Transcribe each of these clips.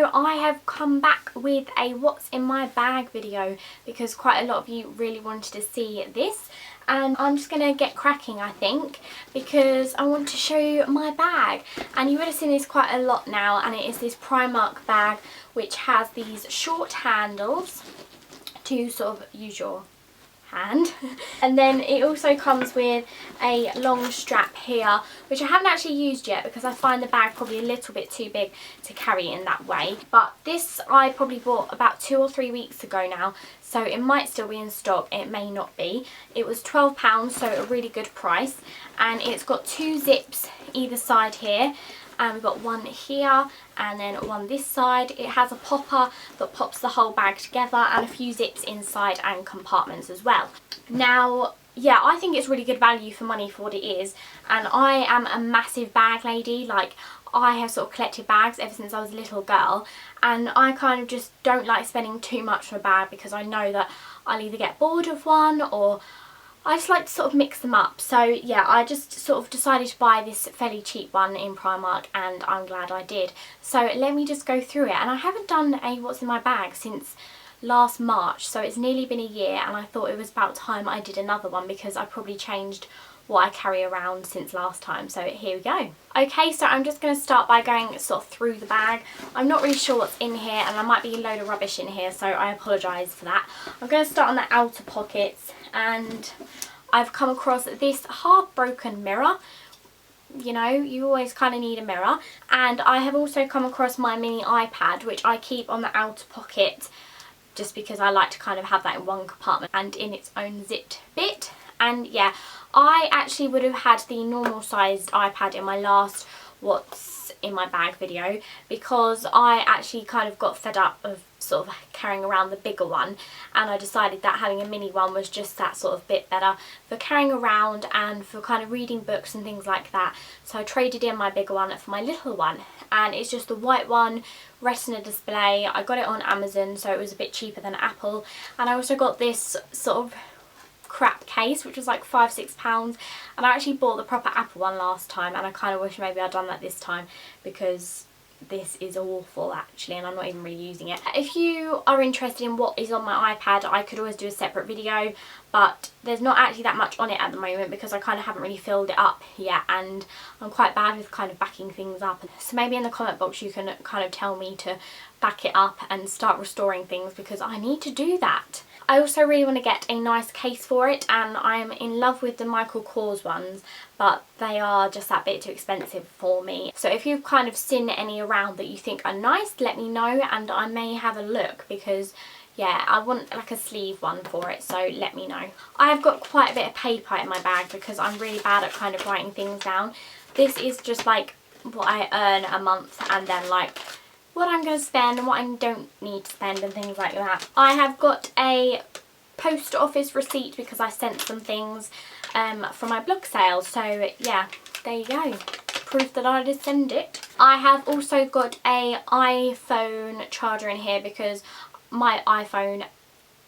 So I have come back with a what's in my bag video because quite a lot of you really wanted to see this, and I'm just going to get cracking, I think, because I want to show you my bag. And you would have seen this quite a lot now, and it is this Primark bag which has these short handles to sort of use your hand, and then it also comes with a long strap here, which I haven't actually used yet because I find the bag probably a little bit too big to carry in that way. But this I probably bought about 2 or 3 weeks ago now, so it might still be in stock, it may not be. It was £12, so a really good price, and it's got 2 zips either side here. And we've got one here and then one this side. It has a popper that pops the whole bag together and a few zips inside and compartments as well. Now, yeah, I think it's really good value for money for what it is, and I am a massive bag lady. Like, I have sort of collected bags ever since I was a little girl, and I kind of just don't like spending too much on a bag because I know that I'll either get bored of one, or I just like to sort of mix them up. So yeah, I just sort of decided to buy this fairly cheap one in Primark, and I'm glad I did. So let me just go through it. And I haven't done a what's in my bag since last March, so it's nearly been a year, and I thought it was about time I did another one because I probably changed what I carry around since last time. So here we go. Okay, so I'm just going to start by going sort of through the bag. I'm not really sure what's in here, and there might be a load of rubbish in here, so I apologise for that. I'm going to start on the outer pockets, and I've come across this half broken mirror. You know, you always kind of need a mirror. And I have also come across my mini iPad, which I keep on the outer pocket just because I like to kind of have that in one compartment and in its own zipped bit. And yeah, I actually would have had the normal sized iPad in my last what's in my bag video, because I actually kind of got fed up of sort of carrying around the bigger one, and I decided that having a mini one was just that sort of bit better for carrying around and for kind of reading books and things like that. So I traded in my bigger one for my little one, and it's just the white one, Retina display. I got it on Amazon, so it was a bit cheaper than Apple. And I also got this sort of crap case, which was like £5–6, and I actually bought the proper Apple one last time, and I kind of wish maybe I'd done that this time because this is awful actually, and I'm not even really using it. If you are interested in what is on my iPad, I could always do a separate video, but there's not actually that much on it at the moment because I kind of haven't really filled it up yet, and I'm quite bad with kind of backing things up. So maybe in the comment box you can kind of tell me to back it up and start restoring things, because I need to do that. I also really want to get a nice case for it, and I'm in love with the Michael Kors ones, but they are just that bit too expensive for me. So if you've kind of seen any around that you think are nice, let me know and I may have a look, because yeah, I want like a sleeve one for it, so let me know. I have got quite a bit of paper in my bag because I'm really bad at kind of writing things down. This is just like what I earn a month, and then like what I'm going to spend and what I don't need to spend and things like that. I have got a post office receipt because I sent some things from my blog sale. So yeah, there you go. Proof that I did send it. I have also got a iPhone charger in here because my iPhone,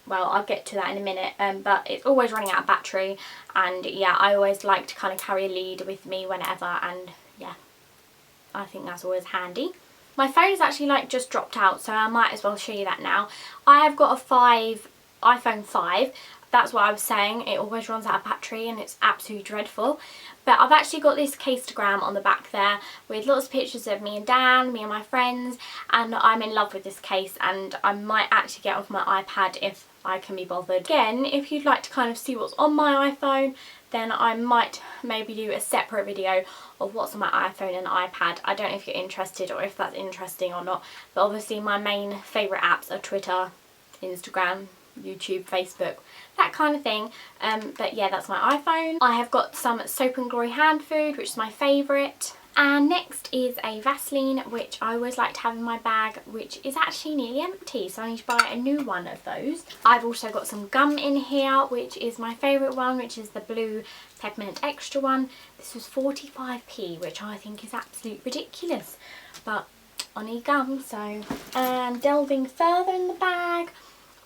well, I'll get to that in a minute, but it's always running out of battery, and yeah, I always like to kind of carry a lead with me whenever, and yeah, I think that's always handy. My phone is actually like just dropped out, so I might as well show you that now. I have got a iPhone 5. That's what I was saying, it always runs out of battery and it's absolutely dreadful. But I've actually got this casegram on the back there with lots of pictures of me and Dan, me and my friends, and I'm in love with this case, and I might actually get off my iPad if I can be bothered. Again, if you'd like to kind of see what's on my iPhone, then I might maybe do a separate video of what's on my iPhone and iPad. I don't know if you're interested or if that's interesting or not, but obviously my main favourite apps are Twitter, Instagram, YouTube, Facebook, that kind of thing. But yeah, that's my iPhone. I have got some Soap and Glory hand food, which is my favourite. And next is a Vaseline, which I always like to have in my bag, which is actually nearly empty, so I need to buy a new one of those. I've also got some gum in here, which is my favourite one, which is the blue peppermint extra one. This was 45p, which I think is absolutely ridiculous, but I need gum, so. And delving further in the bag,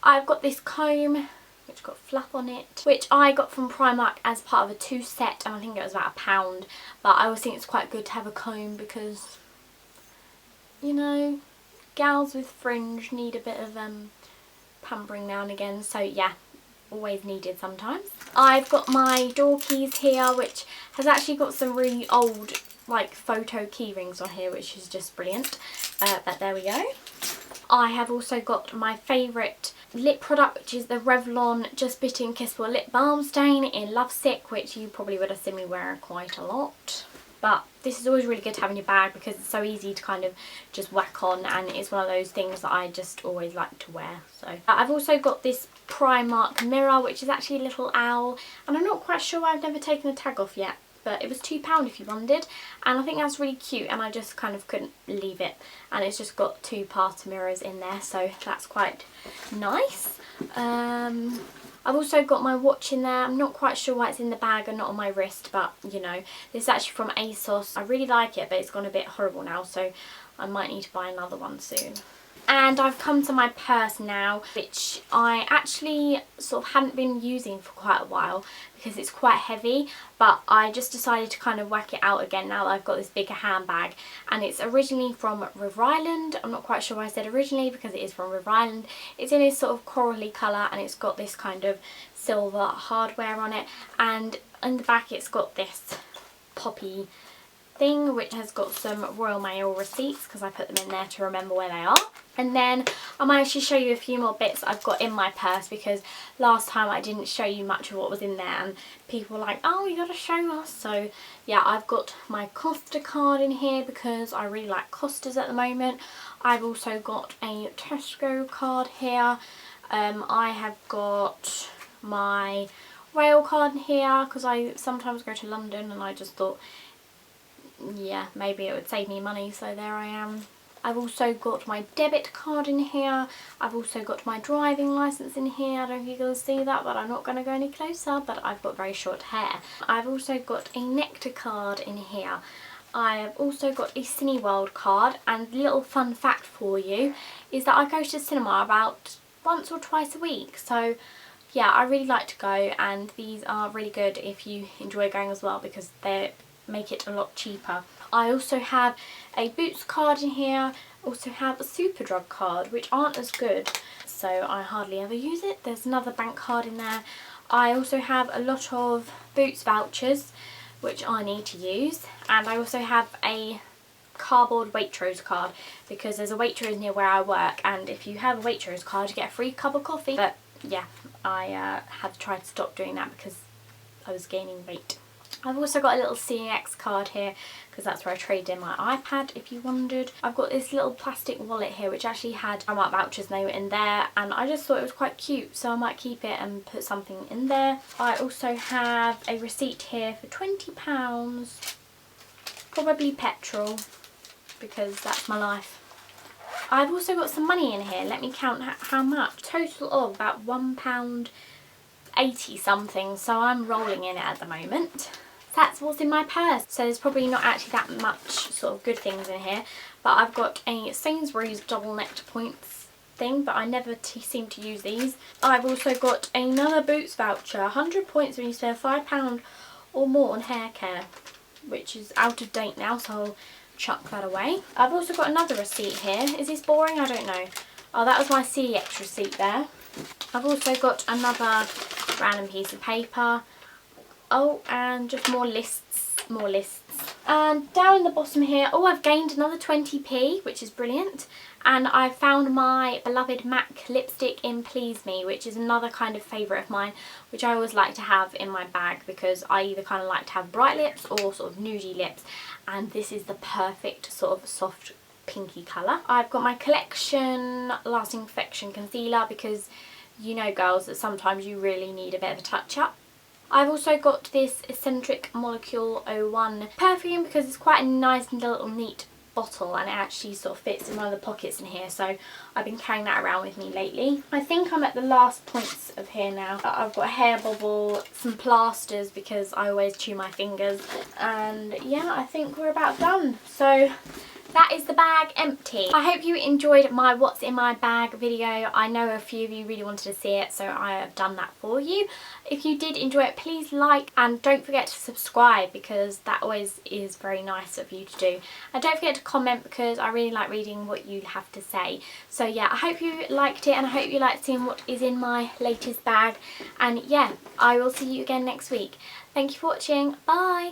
I've got this comb which got fluff on it, which I got from Primark as part of a 2 set, and I think it was about £1, but I always think it's quite good to have a comb because, you know, gals with fringe need a bit of pampering now and again, so yeah, always needed sometimes. I've got my door keys here, which has actually got some really old like photo key rings on here, which is just brilliant, but there we go. I have also got my favourite lip product, which is the Revlon Just Bitten Kissable Lip Balm Stain in Lovesick, which you probably would have seen me wear quite a lot. But this is always really good to have in your bag because it's so easy to kind of just whack on, and it's one of those things that I just always like to wear. So I've also got this Primark mirror, which is actually a little owl, and I'm not quite sure why I've never taken the tag off yet, but it was £2 if you wondered, and I think that's really cute, and I just kind of couldn't leave it, and it's just got 2 parts mirrors in there, so that's quite nice. I've also got my watch in there. I'm not quite sure why it's in the bag and not on my wrist, but you know, this is actually from ASOS. I really like it, but it's gone a bit horrible now, so I might need to buy another one soon. And I've come to my purse now, which I actually sort of hadn't been using for quite a while because it's quite heavy, but I just decided to kind of whack it out again now that I've got this bigger handbag. And it's originally from River Island. I'm not quite sure why I said originally because it is from River Island. It's in this sort of corally colour, and it's got this kind of silver hardware on it, and in the back it's got this poppy thing which has got some Royal Mail receipts because I put them in there to remember where they are. And then I might actually show you a few more bits I've got in my purse because last time I didn't show you much of what was in there and people were like, oh, you gotta show us. So yeah, I've got my Costa card in here because I really like Costas at the moment. I've also got a Tesco card here. I have got my rail card in here because I sometimes go to London and I just thought, yeah, maybe it would save me money, so there I am. I've also got my debit card in here. I've also got my driving licence in here. I don't know if you can see that, but I'm not going to go any closer, but I've got very short hair. I've also got a Nectar card in here. I have also got a Cineworld card, and a little fun fact for you is that I go to the cinema about once or twice a week, so yeah, I really like to go, and these are really good if you enjoy going as well because they make it a lot cheaper. I also have a Boots card in here, also have a Superdrug card, which aren't as good, so I hardly ever use it. There's another bank card in there. I also have a lot of Boots vouchers, which I need to use, and I also have a cardboard Waitrose card because there's a Waitrose near where I work, and if you have a Waitrose card you get a free cup of coffee. But yeah, I had to try to stop doing that because I was gaining weight. I've also got a little CX card here because that's where I traded in my iPad, if you wondered. I've got this little plastic wallet here which actually had Primark vouchers and they were in there, and I just thought it was quite cute, so I might keep it and put something in there. I also have a receipt here for £20, probably petrol because that's my life. I've also got some money in here. Let me count how much. Total of about £1.80 something, so I'm rolling in it at the moment. That's what's in my purse. So there's probably not actually that much sort of good things in here, but I've got a Sainsbury's double necked points thing, but I never seem to use these. I've also got another Boots voucher, 100 points when you spend £5 or more on hair care, which is out of date now, so I'll chuck that away. I've also got another receipt here. Is this boring? I don't know. Oh, that was my CX receipt there. I've also got another random piece of paper. Oh, and just more lists, more lists. And down in the bottom here, oh, I've gained another 20p, which is brilliant. And I found my beloved MAC lipstick in Please Me, which is another kind of favourite of mine, which I always like to have in my bag because I either kind of like to have bright lips or sort of nudie lips. And this is the perfect sort of soft pinky colour. I've got my Collection Lasting Perfection Concealer because you know, girls, that sometimes you really need a bit of a touch up. I've also got this Eccentric Molecule 01 perfume because it's quite a nice little neat bottle and it actually sort of fits in one of the pockets in here, so I've been carrying that around with me lately. I think I'm at the last points of here now. I've got a hair bobble, some plasters because I always chew my fingers, and yeah, I think we're about done. So that is the bag empty. I hope you enjoyed my what's in my bag video. I know a few of you really wanted to see it, so I have done that for you. If you did enjoy it, please like and don't forget to subscribe, because that always is very nice of you to do. And don't forget to comment, because I really like reading what you have to say. So yeah, I hope you liked it, and I hope you liked seeing what is in my latest bag. And yeah, I will see you again next week. Thank you for watching. Bye!